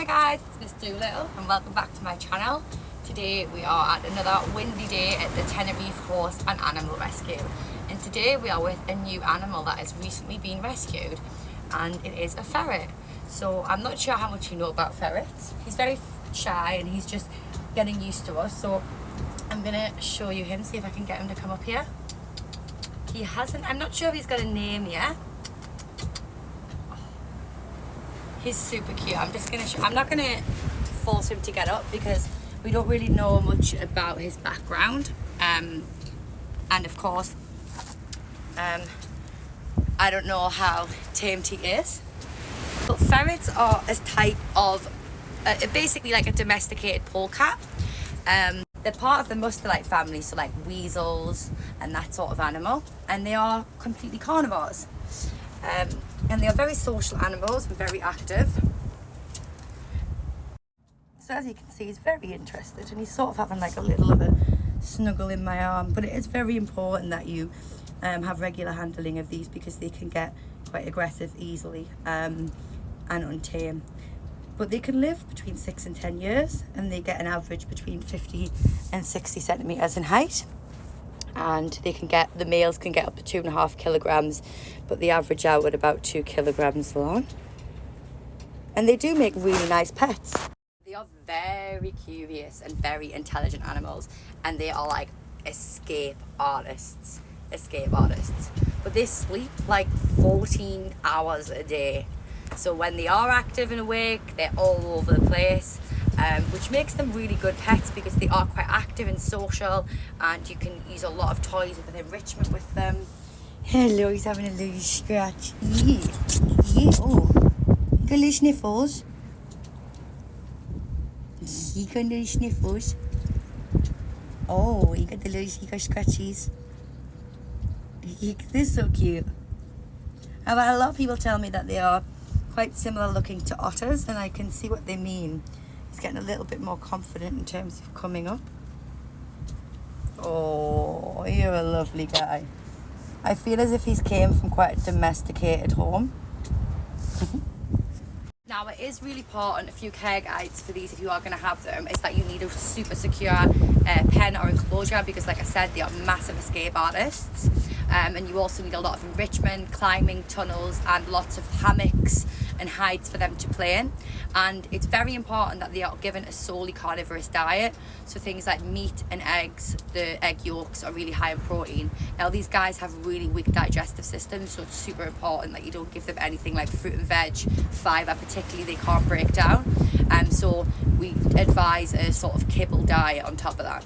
Hi guys, it's Miss Doolittle and welcome back to my channel. Today we are at another windy day at the Tenerife Horse and Animal Rescue, and today we are with a new animal that has recently been rescued, and it is a ferret. So I'm not sure how much you know about ferrets. He's very shy and he's just getting used to us, so I'm gonna show you him, see if I can get him to come up here. He hasn't, I'm not sure if he's got a name yet. He's super cute. I'm not gonna force him to get up because we don't really know much about his background, and of course I don't know how tamed he is. But ferrets are a type of basically like a domesticated polecat. They're part of the mustelid family, so like weasels and that sort of animal, and they are completely carnivores. And they are very social animals and very active. So as you can see, he's very interested and he's sort of having like a little of a snuggle in my arm. But it is very important that you have regular handling of these because they can get quite aggressive easily and untamed. But they can live between 6 and 10 years and they get an average between 50 and 60 centimeters in height. And the males can get up to 2.5 kilograms, but the average out at about 2 kilograms long. And they do make really nice pets. They are very curious and very intelligent animals, and they are like escape artists. But they sleep like 14 hours a day. So when they are active and awake, they're all over the place. Which makes them really good pets because they are quite active and social, and you can use a lot of toys with enrichment with them. Hello, he's having a little scratch. Yeah. Oh, you got little sniffles. You got little sniffles. Oh, you got scratchies. They're so cute. I've had a lot of people tell me that they are quite similar looking to otters, and I can see what they mean. He's getting a little bit more confident in terms of coming up. Oh, you're a lovely guy. I feel as if he's came from quite a domesticated home. Now it is really important, a few care guides for these if you are going to have them, is that you need a super secure pen or enclosure because like I said, they are massive escape artists. And you also need a lot of enrichment, climbing tunnels and lots of hammocks and hides for them to play in. And it's very important that they are given a solely carnivorous diet. So things like meat and eggs, the egg yolks are really high in protein. Now these guys have really weak digestive systems, so it's super important that you don't give them anything like fruit and veg, fibre particularly, they can't break down. So we advise a sort of kibble diet on top of that.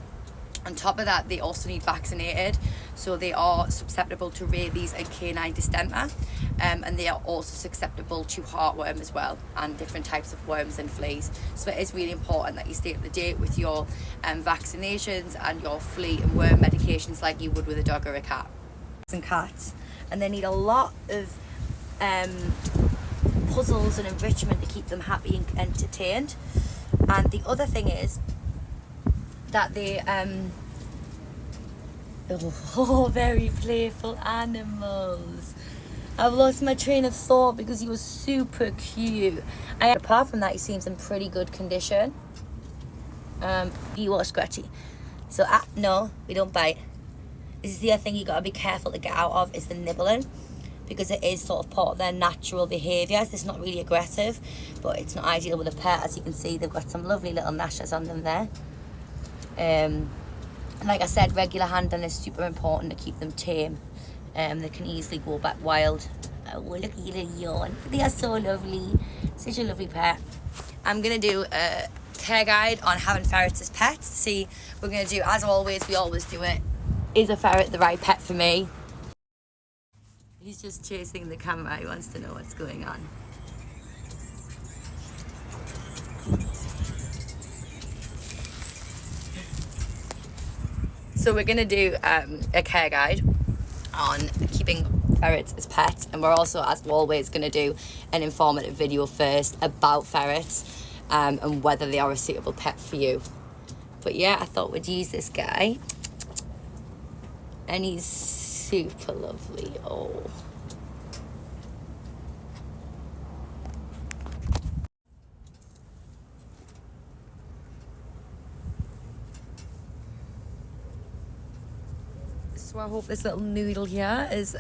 On top of that, they also need vaccinated, so they are susceptible to rabies and canine distemper, and they are also susceptible to heartworm as well, and different types of worms and fleas. So it is really important that you stay up to date with your vaccinations and your flea and worm medications like you would with a dog or a cat. And cats, and they need a lot of puzzles and enrichment to keep them happy and entertained. And the other thing is that they very playful animals. I've lost my train of thought because he was super cute. Apart from that, he seems in pretty good condition. You are scratchy, so no, we don't bite. This is the other thing you got to be careful to get out of, is the nibbling, because it is sort of part of their natural behaviours. It's not really aggressive, but it's not ideal with a pet. As you can see, they've got some lovely little gnashes on them there. And like I said, regular handling is super important to keep them tame. They can easily go back wild. Oh, look at your little yawn. They are so lovely. Such a lovely pet. I'm going to do a care guide on having ferrets as pets. See, we're going to do, as always, we always do it. Is a ferret the right pet for me? He's just chasing the camera. He wants to know what's going on. So we're going to do a care guide on keeping ferrets as pets, and we're also, as always, going to do an informative video first about ferrets and whether they are a suitable pet for you. But yeah, I thought we'd use this guy, and he's super lovely. Oh. So I hope this little noodle here has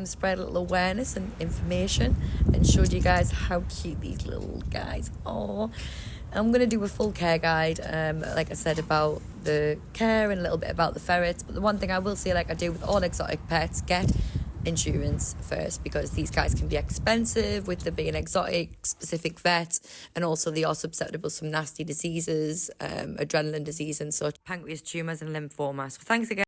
spread a little awareness and information and showed you guys how cute these little guys are. I'm going to do a full care guide, like I said, about the care and a little bit about the ferrets. But the one thing I will say, like I do with all exotic pets, get insurance first, because these guys can be expensive with them being exotic, specific vets, and also they are susceptible to some nasty diseases, adrenaline disease and such, pancreas tumours and lymphoma. So thanks again.